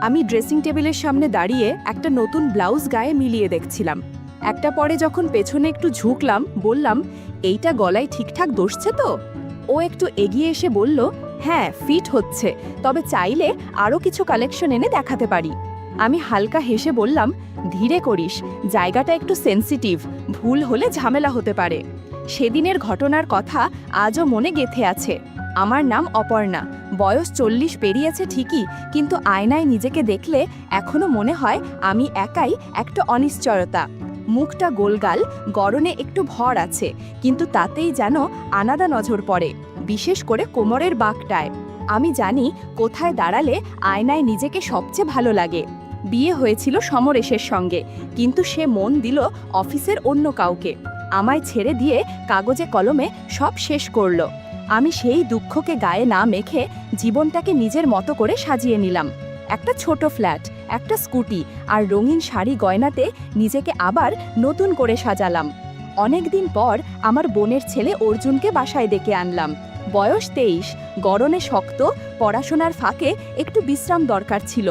আমি ড্রেসিং টেবিলের সামনে দাঁড়িয়ে একটা নতুন ব্লাউজ গায়ে মিলিয়ে দেখছিলাম। একটা পরে যখন পেছনে একটু ঝুঁকলাম, বললাম, এইটা গলায় ঠিকঠাক বসছে তো? ও একটু এগিয়ে এসে বলল, হ্যাঁ ফিট হচ্ছে, তবে চাইলে আরও কিছু কালেকশন এনে দেখাতে পারি। আমি হালকা হেসে বললাম, ধীরে করিস, জায়গাটা একটু সেনসিটিভ, ভুল হলে ঝামেলা হতে পারে। সেদিনের ঘটনার কথা আজও মনে গেঁথে আছে। আমার নাম অপর্ণা, বয়স 40 পেরিয়েছে ঠিকই, কিন্তু আয়নায় নিজেকে দেখলে এখনো মনে হয় আমি একাই একটা অনিশ্চয়তা। মুখটা গোলগাল, গড়নে একটু ভর আছে, কিন্তু তাতেই যেন আলাদা নজর পড়ে, বিশেষ করে কোমরের বাঁকটায়। আমি জানি কোথায় দাঁড়ালে আয়নায় নিজেকে সবচেয়ে ভালো লাগে। বিয়ে হয়েছিল সমরেশের সঙ্গে, কিন্তু সে মন দিল অফিসের অন্য কাউকে। আমায় ছেড়ে দিয়ে কাগজে কলমে সব শেষ করল। আমি সেই দুঃখকে গায়ে না মেখে জীবনটাকে নিজের মতো করে সাজিয়ে নিলাম। একটা ছোট ফ্ল্যাট, একটা স্কুটি আর রঙিন শাড়ি গয়নাতে নিজেকে আবার নতুন করে সাজালাম। অনেক দিন পর আমার বোনের ছেলে অর্জুনকে বাসায় ডেকে আনলাম। বয়স 23, গড়নে শক্ত, পড়াশোনার ফাঁকে একটু বিশ্রাম দরকার ছিল।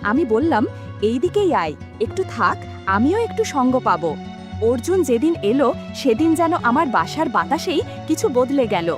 আমি বললাম, এই দিকেই আয়, একটু থাক, আমিও একটু সঙ্গ পাবো। অর্জুন যেদিন এলো সেদিন যেন আমার বাসার বাতাসেই কিছু বদলে গেল।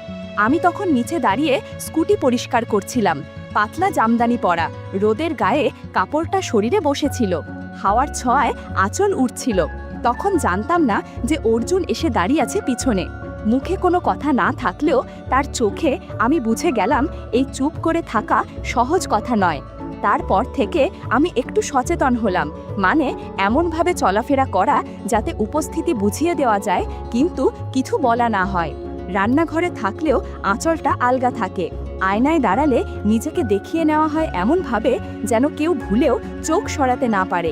আমি তখন নিচে দাঁড়িয়ে স্কুটি পরিষ্কার করছিলাম। পাতলা জামদানি পরা, রোদের গায়ে কাপড়টা শরীরে বসেছিল, হাওয়ার ছোঁয়ায় আঁচল উঠছিল। তখন জানতাম না যে অর্জুন এসে দাঁড়িয়ে আছে পিছনে। মুখে কোনো কথা না থাকলেও তার চোখে আমি বুঝে গেলাম এই চুপ করে থাকা সহজ কথা নয়। তারপর থেকে আমি একটু সচেতন হলাম, মানে এমনভাবে চলাফেরা করা যাতে উপস্থিতি বুঝিয়ে দেওয়া যায় কিন্তু কিছু বলা না হয়। রান্নাঘরে থাকলেও আঁচলটা আলগা থাকে। আয়নায় দাঁড়ালে নিজেকে দেখিয়ে নেওয়া হয় এমনভাবে যেন কেউ ভুলেও চোখ সরাতে না পারে।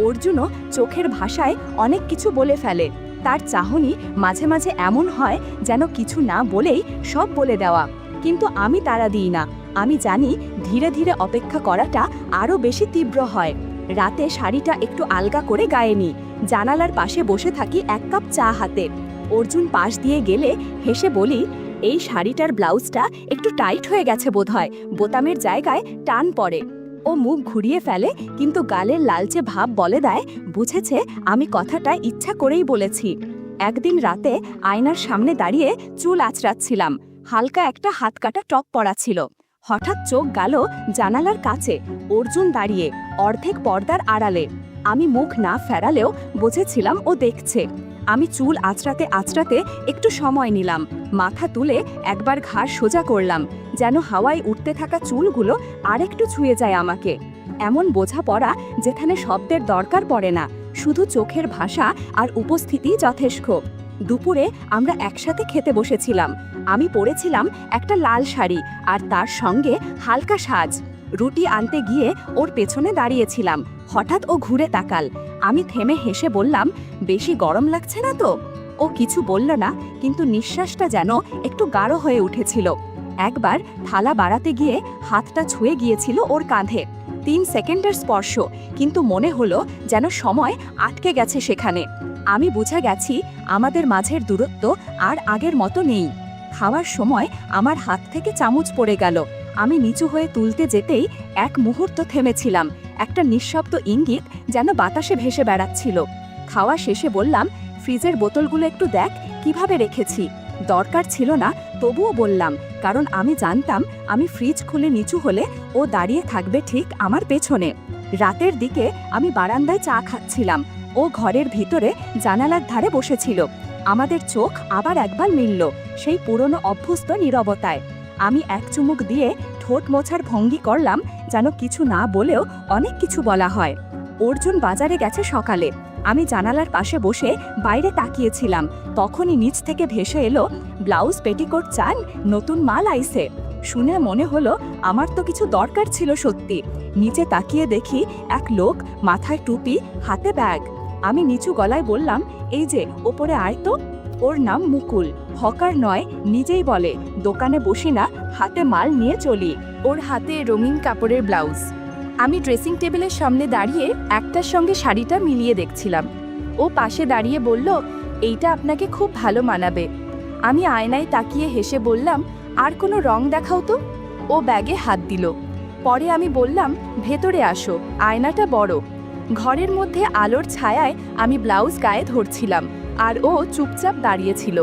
অর্জুনও চোখের ভাষায় অনেক কিছু বলে ফেলে। তার চাহনি মাঝে মাঝে এমন হয় যেন কিছু না বলেই সব বলে দেওয়া, কিন্তু আমি তাড়া দিই না। আমি জানি ধীরে ধীরে অপেক্ষা করাটা আরও বেশি তীব্র হয়। রাতে শাড়িটা একটু আলগা করে গায়ে নিই, জানালার পাশে বসে থাকি এক কাপ চা হাতে। অর্জুন পাশ দিয়ে গেলে হেসে বলি, এই শাড়িটার ব্লাউজটা একটু টাইট হয়ে গেছে বোধহয়, বোতামের জায়গায় টান পড়ে। ও মুখ ঘুরিয়ে ফেলে, কিন্তু গালের লালচে ভাব বলে দেয় বুঝেছে আমি কথাটা ইচ্ছা করেই বলেছি। একদিন রাতে আয়নার সামনে দাঁড়িয়ে চুল আঁচড়াচ্ছিলাম। হালকা একটা হাত কাটা টপ পরা ছিল। হঠাৎ চোখ গেল জানালার কাছে, অর্জুন দাঁড়িয়ে অর্ধেক পর্দার আড়ালে। আমি মুখ না ফেরালেও বুঝেছিলাম ও দেখছে। আমি চুল আঁচড়াতে আঁচড়াতে একটু সময় নিলাম, মাথা তুলে একবার ঘাড় সোজা করলাম, যেন হাওয়ায় উঠতে থাকা চুলগুলো আরেকটু ছুঁয়ে যায় আমাকে। এমন বোঝাপড়া যেখানে শব্দের দরকার পড়ে না, শুধু চোখের ভাষা আর উপস্থিতি যথেষ্ট। দুপুরে আমরা একসাথে খেতে বসেছিলাম। আমি পরেছিলাম একটা লাল শাড়ি আর তার সঙ্গে হালকা সাজ। রুটি আনতে গিয়ে ওর পেছনে দাঁড়িয়েছিলাম। হঠাৎ ও ঘুরে তাকাল। আমি থেমে হেসে বললাম, বেশি গরম লাগছে না তো? ও কিছু বলল না, কিন্তু নিঃশ্বাসটা যেন একটু গাঢ় হয়ে উঠেছিল। একবার থালা বাড়াতে গিয়ে হাতটা ছুঁয়ে গিয়েছিল ওর কাঁধে। 3 সেকেন্ডের স্পর্শ, কিন্তু মনে হলো যেন সময় আটকে গেছে সেখানে। আমি বুঝে গেছি আমাদের মাঝের দূরত্ব আর আগের মতো নেই। খাওয়ার সময় আমার হাত থেকে চামচ পড়ে গেল। আমি নিচু হয়ে তুলতে যেতেই এক মুহূর্ত থেমেছিলাম, একটা নিঃশব্দ ইঙ্গিত যেন বাতাসে ভেসে বেড়াচ্ছিল। খাওয়া শেষে বললাম, ফ্রিজের বোতলগুলো একটু দেখ কিভাবে রেখেছি। দরকার ছিল না, তবুও বললাম, কারণ আমি জানতাম আমি ফ্রিজ খুলে নিচু হলে ও দাঁড়িয়ে থাকবে ঠিক আমার পেছনে। রাতের দিকে আমি বারান্দায় চা খাচ্ছিলাম, ও ঘরের ভিতরে জানালার ধারে বসেছিল। আমাদের চোখ আবার একবার মিলল, সেই পুরনো অভ্যস্ত নীরবতায়। আমি এক চুমুক দিয়ে ঠোঁট মোছার ভঙ্গি করলাম, যেন কিছু না বলেও অনেক কিছু বলা হয়। অর্জুন বাজারে গেছে সকালে। আমি জানালার পাশে বসে বাইরে তাকিয়েছিলাম। তখনই নিচ থেকে ভেসে এলো, ব্লাউজ পেটিকোট চান, নতুন মাল আইছে। শুনে মনে হলো আমার তো কিছু দরকার ছিল সত্যি। নিচে তাকিয়ে দেখি এক লোক, মাথায় টুপি, হাতে ব্যাগ। আমি নিচু গলায় বললাম, এই যে ওপরে আয় তো। ওর নাম মুকুল, হকার নয়, নিজেই বলে দোকানে বসি না, হাতে মাল নিয়ে চলি। ওর হাতে রঙিন কাপড়ের ব্লাউজ। আমি ড্রেসিং টেবিলের সামনে দাঁড়িয়ে একটার সঙ্গে শাড়িটা মিলিয়ে দেখছিলাম। ও পাশে দাঁড়িয়ে বলল, এইটা আপনাকে খুব ভালো মানাবে। আমি আয়নায় তাকিয়ে হেসে বললাম, আর কোনো রং দেখাও তো। ও ব্যাগে হাত দিল। পরে আমি বললাম, ভেতরে আসো, আয়নাটা বড়। ঘরের মধ্যে আলোর ছায়ায় আমি ব্লাউজ গায়ে ধরছিলাম, আর ও চুপচাপ দাঁড়িয়েছিল,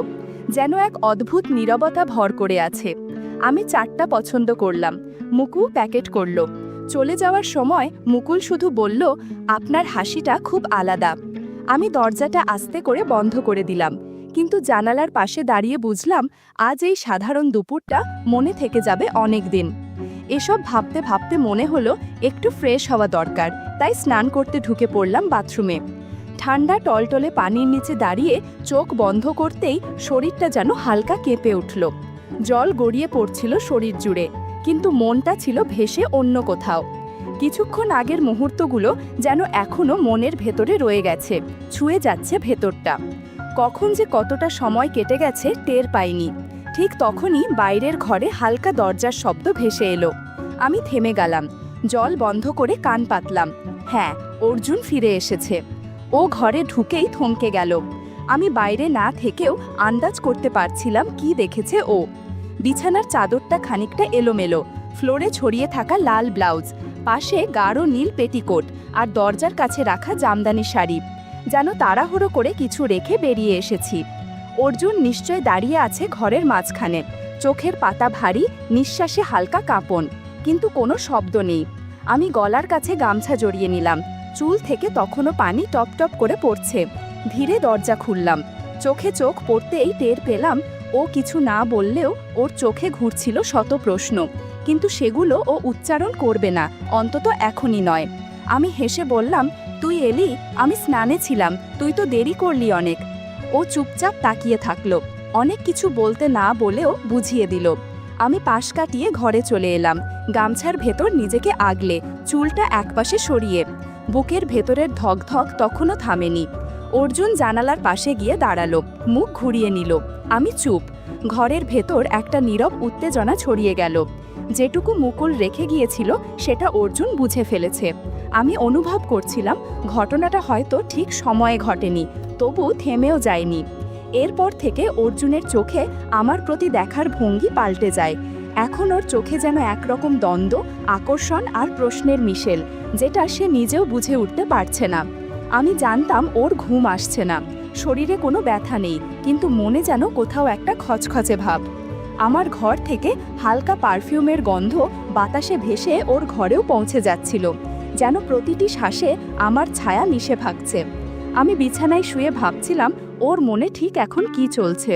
যেন এক অদ্ভুত নীরবতা ভর করে আছে। আমি 4টা পছন্দ করলাম। মুকু প্যাকেট করলো। চলে যাওয়ার সময় মুকুল শুধু বলল, আপনার হাসিটা খুব আলাদা। আমি দরজাটা আস্তে করে বন্ধ করে দিলাম, কিন্তু জানালার পাশে দাঁড়িয়ে বুঝলাম আজ এই সাধারণ দুপুরটা মনে থেকে যাবে অনেক দিন। এসব ভাবতে ভাবতে মনে হলো একটু ফ্রেশ হওয়া দরকার, তাই স্নান করতে ঢুকে পড়লাম বাথরুমে। ঠান্ডা টলটলে পানির নিচে দাঁড়িয়ে চোখ বন্ধ করতেই শরীরটা যেন হালকা কেঁপে উঠল। জল গড়িয়ে পড়ছিল শরীর জুড়ে, কিন্তু মনটা ছিল ভেসে অন্য কোথাও। কিছুক্ষণ আগের মুহূর্তগুলো যেন এখনো মনের ভেতরে রয়ে গেছে, ছুঁয়ে যাচ্ছে ভেতরটা। কখন যে কতটা সময় কেটে গেছে টের পাইনি। ঠিক তখনই বাইরের ঘরে হালকা দরজার শব্দ ভেসে এলো। আমি থেমে গেলাম, জল বন্ধ করে কান পাতলাম। হ্যাঁ, অর্জুন ফিরে এসেছে। ও ঘরে ঢুকেই থমকে গেল। আমি বাইরে না থেকেও আন্দাজ করতে পারছিলাম কি দেখেছে ও। বিছানার চাদরটা খানিকটা এলোমেলো, ফ্লোরে ছড়িয়ে থাকা লাল ব্লাউজ, পাশে গাঢ় নীল পেটিকোট, আর দরজার কাছে রাখা জামদানি শাড়ি, যেন তাড়াহুড়ো করে কিছু রেখে বেরিয়ে এসেছি। অর্জুন নিশ্চয় দাঁড়িয়ে আছে ঘরের মাঝখানে, চোখের পাতা ভারী, নিঃশ্বাসে হালকা কাঁপন, কিন্তু কোনো শব্দ নেই। আমি গলার কাছে গামছা জড়িয়ে নিলাম। চুল থেকে তখনও পানি টপ টপ করে পড়ছে। ধীরে দরজা খুললাম। চোখে চোখ পড়তেই টের পেলাম ও কিছু না বললেও ওর চোখে ঘুরছিল শত প্রশ্ন, কিন্তু সেগুলো ও উচ্চারণ করবে না, অন্তত এখনই নয়। আমি হেসে বললাম, তুই এলি? আমি স্নানে ছিলাম, তুই তো দেরি করলি অনেক। ও চুপচাপ তাকিয়ে থাকলো, অনেক কিছু বলতে না বলেও বুঝিয়ে দিল। আমি পাশ কাটিয়ে ঘরে চলে এলাম, গামছার ভেতর নিজেকে আগলে, চুলটা একপাশে সরিয়ে। বুকের ভেতরের ধকধক তখনও থামেনি। অর্জুন জানালার পাশে গিয়ে দাঁড়ালো, মুখ ঘুরিয়ে নিল। আমি চুপ। ঘরের ভেতর একটা নীরব উত্তেজনা ছড়িয়ে গেল। যেটুকু মুকুল রেখে গিয়েছিল সেটা অর্জুন বুঝে ফেলেছে। আমি অনুভব করছিলাম ঘটনাটা হয়তো ঠিক সময়ে ঘটেনি, তবু থেমেও যায়নি। এরপর থেকে অর্জুনের চোখে আমার প্রতি দেখার ভঙ্গি পাল্টে যায়। এখন ওর চোখে যেন একরকম দ্বন্দ্ব, আকর্ষণ আর প্রশ্নের মিশেল, যেটা সে নিজেও বুঝে উঠতে পারছে না। আমি জানতাম ওর ঘুম আসছে না, শরীরে কোনো ব্যথা নেই, কিন্তু মনে যেন কোথাও একটা খচখচে ভাব। আমার ঘর থেকে হালকা পারফিউমের গন্ধ বাতাসে ভেসে ওর ঘরেও পৌঁছে যাচ্ছিল, যেন প্রতিটি শ্বাসে আমার ছায়া মিশে ভাগছে। আমি বিছানায় শুয়ে ভাবছিলাম ওর মনে ঠিক এখন কি চলছে।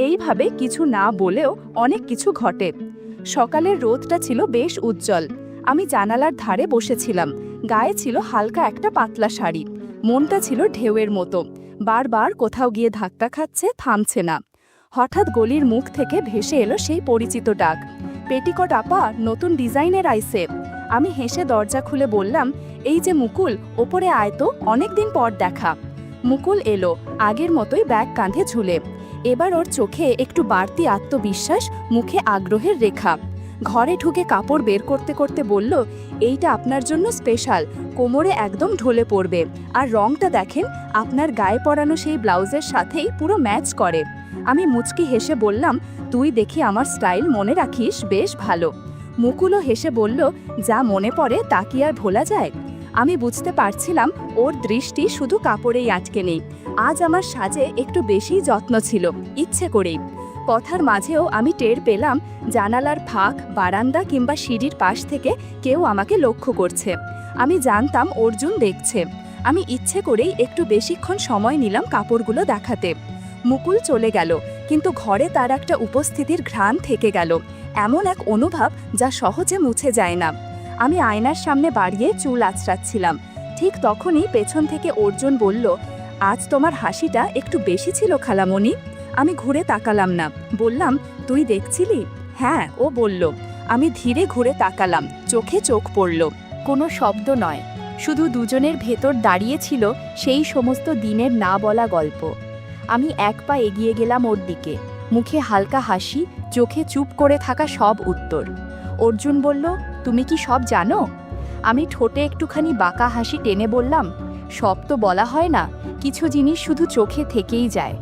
এইভাবে কিছু না বলেও অনেক কিছু ঘটে। সকালের রোদটা ছিল বেশ উজ্জ্বল। আমি জানালার ধারে বসেছিলাম, গায়ে ছিল হালকা একটা পাতলা শাড়ি। মনটা ছিল ঢেউয়ের মতো, বারবার কোথাও গিয়ে ধাক্কা খাচ্ছে, থামছে না। হঠাৎ গলির মুখ থেকে ভেসে এলো সেই পরিচিত ডাক, পেটিকোট আপা, নতুন ডিজাইনের আইসে। আমি হেসে দরজা খুলে বললাম, এই যে মুকুল, ওপরে আয় তো, অনেকদিন পর দেখা। মুকুল এলো, আগের মতোই ব্যাগ কাঁধে ঝুলে। এবার ওর চোখে একটু বাড়তি আত্মবিশ্বাস, মুখে আগ্রহের রেখা। ঘরে ঢুকে কাপড় বের করতে করতে বলল, এইটা আপনার জন্য স্পেশাল, কোমরে একদম ঢলে পড়বে, আর রংটা দেখেন, আপনার গায়ে পরানো সেই ব্লাউজের সাথেই পুরো ম্যাচ করে। আমি মুচকি হেসে বললাম, তুই দেখি আমার স্টাইল মনে রাখিস, বেশ ভালো। মুকুলও হেসে বলল, যা মনে পড়ে তা কি আর ভোলা যায়। আমি বুঝতে পারছিলাম ওর দৃষ্টি শুধু কাপড়েই আটকে নেই, আজ আমার সাজে একটু বেশি যত্ন ছিল, ইচ্ছে করেই। কথার মাঝেও আমি টের পেলাম জানালার ফাঁক, বারান্দা কিংবা সিঁড়ির পাশ থেকে কেউ আমাকে লক্ষ্য করছে। আমি জানতাম অর্জুন দেখছে। আমি ইচ্ছে করেই একটু বেশিক্ষণ সময় নিলাম কাপড়গুলো দেখাতে। মুকুল চলে গেল, কিন্তু ঘরে তার একটা উপস্থিতির ঘ্রাণ থেকে গেল, এমন এক অনুভব যা সহজে মুছে যায় না। আমি আয়নার সামনে বাড়িয়ে চুল আঁচড়াচ্ছিলাম। ঠিক তখনই পেছন থেকে অর্জুন বলল, আজ তোমার হাসিটা একটু বেশি ছিল খালামণি। আমি ঘুরে তাকালাম না, বললাম, তুই দেখছিলি? হ্যাঁ, ও বলল। আমি ধীরে ঘুরে তাকালাম, চোখে চোখ পড়ল। কোনো শব্দ নয়, শুধু দুজনের ভেতর দাঁড়িয়ে ছিল সেই সমস্ত দিনের না বলা গল্প। আমি এক পা এগিয়ে গেলাম ওর দিকে, মুখে হালকা হাসি, চোখে চুপ করে থাকা সব উত্তর। অর্জুন বলল, তুমি কি সব জানো? আমি ঠোঁটে একটুখানি বাঁকা হাসি টেনে বললাম, সব তো বলা হয় না, কিছু জিনিস শুধু চোখে থেকেই যায়।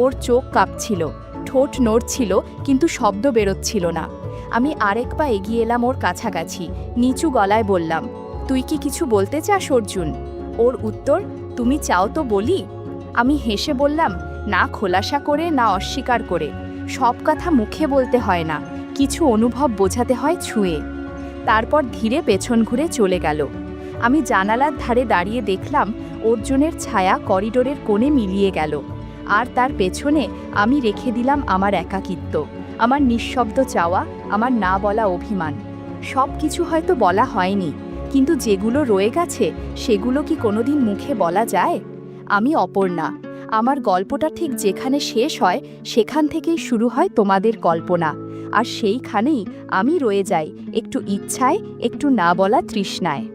ওর চোখ কাঁপছিল, ঠোঁট নড়ছিল, কিন্তু শব্দ বেরোচ্ছিল না। আমি আরেক পা এগিয়ে এলাম ওর কাছাকাছি, নিচু গলায় বললাম, তুই কি কিছু বলতে চাস অর্জুন? ওর উত্তর, তুমি চাও তো বলি। আমি হেসে বললাম, না খোলাসা করে না অস্বীকার করে, সব কথা মুখে বলতে হয় না, কিছু অনুভব বোঝাতে হয় ছুঁয়ে। তারপর ধীরে পেছন ঘুরে চলে গেল। আমি জানালার ধারে দাঁড়িয়ে দেখলাম অর্জুনের ছায়া করিডোরের কোণে মিলিয়ে গেল, আর তার পেছনে আমি রেখে দিলাম আমার একাকিত্ব, আমার নিঃশব্দ চাওয়া, আমার না বলা অভিমান। সব কিছু হয়তো বলা হয়নি, কিন্তু যেগুলো রয়ে গেছে সেগুলো কি কোনোদিন মুখে বলা যায়? আমি অপর্ণা। আমার গল্পটা ঠিক যেখানে শেষ হয় সেখান থেকেই শুরু হয় তোমাদের কল্পনা, আর সেইখানেই আমি রয়ে যাই, একটু ইচ্ছায়, একটু না বলা তৃষ্ণায়।